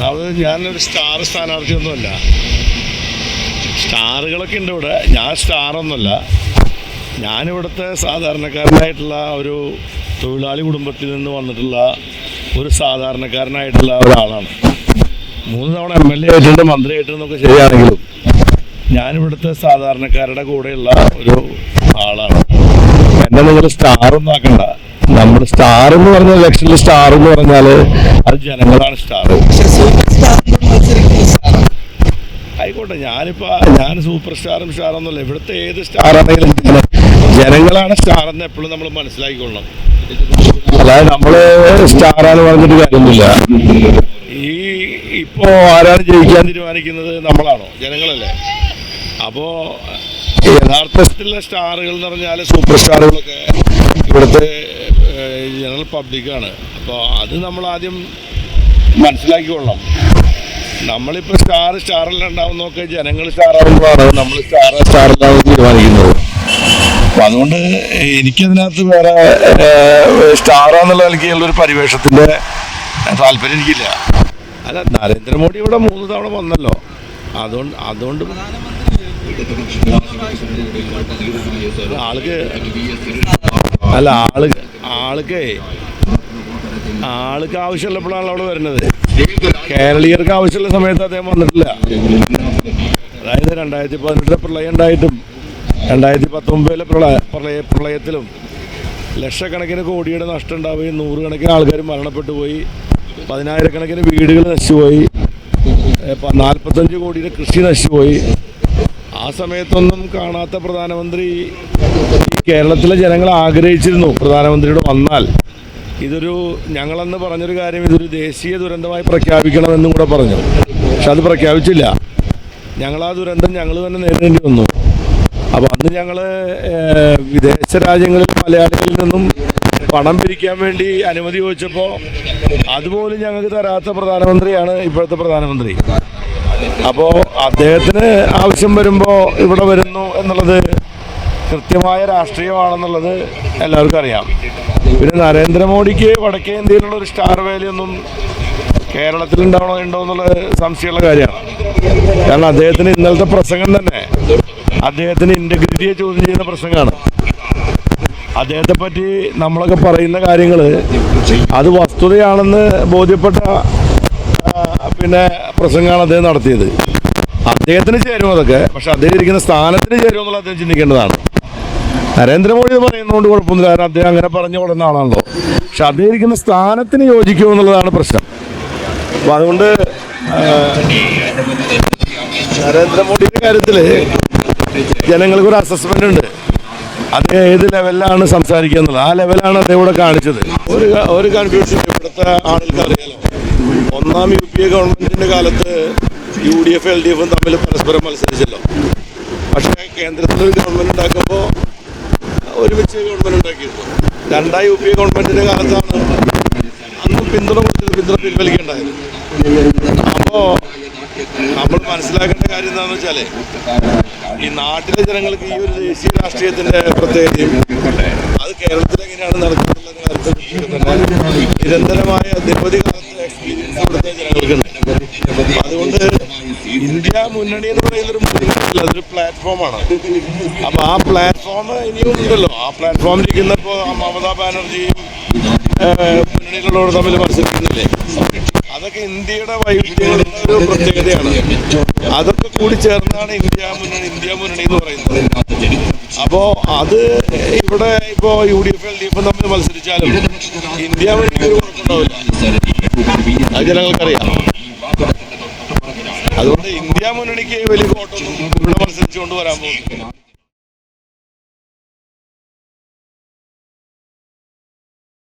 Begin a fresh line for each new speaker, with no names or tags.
അതായത് ഞാനൊരു സ്ഥാനാർത്ഥിയൊന്നുമല്ല. സ്റ്റാറുകളൊക്കെ ഉണ്ട് ഇവിടെ. ഞാൻ സ്റ്റാറൊന്നുമല്ല. ഞാനിവിടുത്തെ സാധാരണക്കാരനായിട്ടുള്ള ഒരു തൊഴിലാളി കുടുംബത്തിൽ നിന്ന് വന്നിട്ടുള്ള ഒരു സാധാരണക്കാരനായിട്ടുള്ള ഒരാളാണ്. 3 തവണ MLA ആയിട്ടുണ്ട്, മന്ത്രി ആയിട്ടെന്നൊക്കെ ശരിയാണെങ്കിലും ഞാനിവിടുത്തെ സാധാരണക്കാരുടെ കൂടെയുള്ള ഒരു ആളാണ്. എന്നെ നിങ്ങൾ സ്റ്റാറൊന്നും ആക്കണ്ട. നമ്മൾ സ്റ്റാർ എന്ന് പറഞ്ഞ ഇലക്ഷനിൽ സ്റ്റാർ എന്ന് പറഞ്ഞാൽ അത് ജനങ്ങളാണ് സ്റ്റാർ. ആയിക്കോട്ടെ, ഞാൻ സൂപ്പർ സ്റ്റാറൊന്നുമല്ല. ഇവിടുത്തെ ഏത് സ്റ്റാറാണെങ്കിലും ജനങ്ങളാണ് സ്റ്റാർ എന്ന് എപ്പോഴും നമ്മൾ മനസ്സിലാക്കിക്കൊള്ളണം. അതായത് നമ്മള് സ്റ്റാറാന്ന് പറഞ്ഞിട്ട് കാര്യമൊന്നുമില്ല. ഇപ്പോ ആരാണ് ജയിക്കാൻ തീരുമാനിക്കുന്നത്? നമ്മളാണോ? ജനങ്ങളല്ലേ. അപ്പോ യഥാർത്ഥത്തിലുള്ള സ്റ്റാറുകൾ എന്ന് പറഞ്ഞാൽ സൂപ്പർ സ്റ്റാറുകളൊക്കെ ഇവിടുത്തെ ജനറൽ പബ്ലിക്കാണ്. അപ്പോൾ അത് നമ്മൾ ആദ്യം മനസ്സിലാക്കിക്കൊള്ളണം. നമ്മളിപ്പോൾ സ്റ്റാറെല്ലാം ഉണ്ടാവുന്നതൊക്കെ ജനങ്ങൾ സ്റ്റാറാവുമ്പോഴാണ് നമ്മൾ സ്റ്റാറെല്ലാം തീരുമാനിക്കുന്നത്. അപ്പം അതുകൊണ്ട് എനിക്കതിനകത്ത് വേറെ സ്റ്റാറാന്നുള്ള നിലയ്ക്കുള്ളൊരു പരിവേഷത്തിൻ്റെ താല്പര്യം എനിക്കില്ല. അല്ല, നരേന്ദ്രമോദി ഇവിടെ 3 തവണ വന്നല്ലോ. അതുകൊണ്ട് ആൾക്ക് ആവശ്യമുള്ളപ്പോഴാണല്ലോ അവിടെ വരുന്നത്. കേരളീയർക്ക് ആവശ്യമുള്ള സമയത്ത് അദ്ദേഹം വന്നിട്ടില്ല. അതായത് 2018 പ്രളയം ഉണ്ടായിട്ടും 2019 പ്രളയത്തിലും ലക്ഷക്കണക്കിന് കോടിയുടെ നഷ്ടം ഉണ്ടാവുകയും 100 കണക്കിന് ആൾക്കാർ മരണപ്പെട്ടു പോയി, 10,000-കണക്കിന് വീടുകൾ നശിച്ചുപോയി, 45 കോടിയുടെ കൃഷി നശിച്ചുപോയി. ആ സമയത്തൊന്നും കാണാത്ത പ്രധാനമന്ത്രി കേരളത്തിലെ ജനങ്ങൾ ആഗ്രഹിച്ചിരുന്നു പ്രധാനമന്ത്രിയോട് വന്നാൽ ഞങ്ങളെന്ന് പറഞ്ഞൊരു കാര്യം ഇതൊരു ദേശീയ ദുരന്തമായി പ്രഖ്യാപിക്കണമെന്നും കൂടെ പറഞ്ഞു. പക്ഷെ അത് പ്രഖ്യാപിച്ചില്ല. ഞങ്ങൾ ദുരന്തം ഞങ്ങൾ തന്നെ നേരിടേണ്ടി വന്നു. അപ്പോൾ അന്ന് ഞങ്ങൾ വിദേശ രാജ്യങ്ങളിൽ മലയാളികളിൽ നിന്നും പണം പിരിക്കാൻ വേണ്ടി അനുമതി ചോദിച്ചപ്പോൾ അതുപോലും ഞങ്ങൾക്ക് തരാത്ത പ്രധാനമന്ത്രിയാണ് ഇപ്പോഴത്തെ പ്രധാനമന്ത്രി. അപ്പോൾ അദ്ദേഹത്തിന് ആവശ്യം വരുമ്പോൾ ഇവിടെ വരുന്നു എന്നുള്ളത് കൃത്യമായ രാഷ്ട്രീയമാണെന്നുള്ളത് എല്ലാവർക്കും അറിയാം. പിന്നെ നരേന്ദ്രമോദിക്ക് വടക്കേ ഇന്ത്യയിലുള്ള ഒരു സ്റ്റാർ വാല്യൊന്നും കേരളത്തിൽ ഉണ്ടോ എന്നുള്ളത് സംശയമുള്ള കാര്യമാണ്. കാരണം അദ്ദേഹത്തിന് ഇന്നലത്തെ പ്രസംഗം തന്നെ അദ്ദേഹത്തിന് ഇൻ്റഗ്രിറ്റിയെ ചോദ്യം ചെയ്യുന്ന പ്രസംഗമാണ്. അദ്ദേഹത്തെ പറ്റി നമ്മളൊക്കെ പറയുന്ന കാര്യങ്ങൾ അത് വസ്തുതയാണെന്ന് ബോധ്യപ്പെട്ട പ്രസംഗമാണ് അദ്ദേഹം നടത്തിയത്. അദ്ദേഹത്തിന് ചേരും അതൊക്കെ, പക്ഷെ അദ്ദേഹം ഇരിക്കുന്ന സ്ഥാനത്തിന് ചേരുമെന്നുള്ള അദ്ദേഹം ചിന്തിക്കേണ്ടതാണ്. നരേന്ദ്രമോദി പറയുന്നതുകൊണ്ട് കുഴപ്പമൊന്നുമില്ല, കാരണം അദ്ദേഹം അങ്ങനെ പറഞ്ഞു കൊടുക്കുന്ന ആളാണല്ലോ. പക്ഷെ അദ്ദേഹം ഇരിക്കുന്ന സ്ഥാനത്തിന് യോജിക്കുമെന്നുള്ളതാണ് പ്രശ്നം. അപ്പം അതുകൊണ്ട് നരേന്ദ്രമോദിയുടെ കാര്യത്തിൽ ജനങ്ങൾക്കൊരു അസസ്മെൻ്റ് ഉണ്ട്. അദ്ദേഹം ഏത് ലെവലിലാണ് സംസാരിക്കുക എന്നുള്ളത്. ആ ലെവലാണ് അദ്ദേഹം ഇവിടെ കാണിച്ചത്. ഒരു കൺഫ്യൂഷൻ ഇവിടുത്തെ ആളുകൾക്ക് അറിയാലോ. ഒന്നാം UPA ഗവൺമെൻറ്റിൻ്റെ കാലത്ത് UDF LDF തമ്മിൽ പരസ്പരം മത്സരിച്ചല്ലോ. പക്ഷേ കേന്ദ്രത്തിലൊരു ഗവൺമെൻറ് ഉണ്ടാക്കുമ്പോൾ ഒരുമിച്ച് ഗവൺമെൻറ് ഉണ്ടാക്കിയിരുന്നു. 2ാം UPA ഗവൺമെൻറ്റിൻ്റെ കാലത്താണ് അന്ന് പിന്തുണ പിൻവലിക്കേണ്ടായത്. അപ്പോൾ നമ്മൾ മനസ്സിലാക്കേണ്ട കാര്യം എന്താണെന്ന് വെച്ചാൽ ഈ നാട്ടിലെ ജനങ്ങൾക്ക് ഈ ഒരു ദേശീയ രാഷ്ട്രീയത്തിൻ്റെ പ്രത്യേകതയും അത് കേരളത്തിൽ എങ്ങനെയാണ് നടക്കുന്നത് കാര്യത്തിൽ നിരന്തരമായ നിരവധി കാലത്തെ എക്സ്പീരിയൻസ് ഇവിടുത്തെ ജനങ്ങൾക്കുണ്ട്. അതുകൊണ്ട് ഇന്ത്യ മുന്നണി എന്ന് പറയുന്നൊരു മുന്നണിയല്ല, അതൊരു പ്ലാറ്റ്ഫോമാണ്. അപ്പോൾ ആ പ്ലാറ്റ്ഫോം ഇനിയും ഉണ്ടല്ലോ. ആ പ്ലാറ്റ്ഫോമിലിരിക്കുന്ന ഇപ്പോൾ മമതാ ബാനർജിയും മുന്നണിയിലുള്ളവർ തമ്മിൽ മത്സരിക്കുന്നില്ലേ, അതൊക്കെ ഇന്ത്യയുടെ വൈവിധ്യങ്ങളുടെ ഒരു പ്രത്യേകതയാണ്. അതൊക്കെ കൂടി ചേർന്നാണ് ഇന്ത്യ മുന്നണി എന്ന് പറയുന്നത്. അപ്പോൾ അത് ഇവിടെ ഇപ്പോൾ UDF LDF തമ്മിൽ മത്സരിച്ചാലും ഇന്ത്യ മുന്നണിക്ക് ഒരു കുഴപ്പമുണ്ടാവില്ല, അത് ജനങ്ങൾക്കറിയാം. അതുകൊണ്ട് ഇന്ത്യ മുന്നണിക്ക് വലിയ കോട്ടൊന്നും ഇവിടെ മത്സരിച്ചുകൊണ്ട് വരാൻ പോകുന്നു.